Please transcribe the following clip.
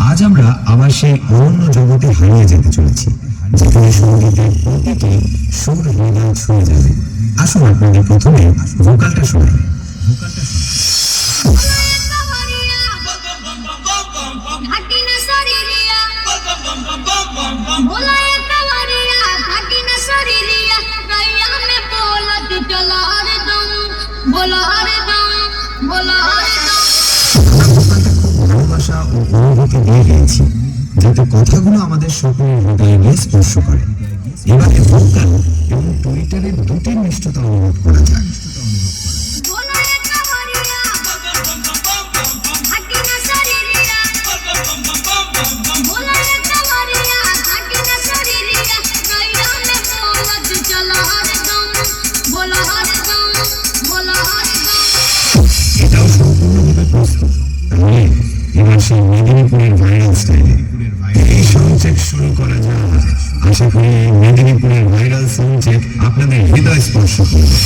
আজ আমরা আবার সেই অন্য জগতে হারিয়ে যেতে চলেছি, যেখানে সঙ্গীতের প্রতিটি সুর হৃদয় ছুঁয়ে যাবে। আসুন আপনাদের প্রথমে ভোকালটা শোনাই। ভালোবাসা ও অনুভূতি দিয়ে গেয়েছি, যাতে কথাগুলো আমাদের সকলের হৃদয়ে গিয়ে স্পর্শ করে। এবারে ভোকাল এবং টুইটারের দুটি মিষ্টতা অনুভব করা যায়। এটাও সম্পূর্ণভাবে প্রস্তুত। তাহলে এবার সেই মেদিনীপুরের ভাইরাল স্টাইলে এই সাউন্ড চেক শুরু করা যাক। আশা করি মেদিনীপুরের ভাইরাল সাউন্ড চেক আপনাদের হৃদয় স্পর্শ করবে।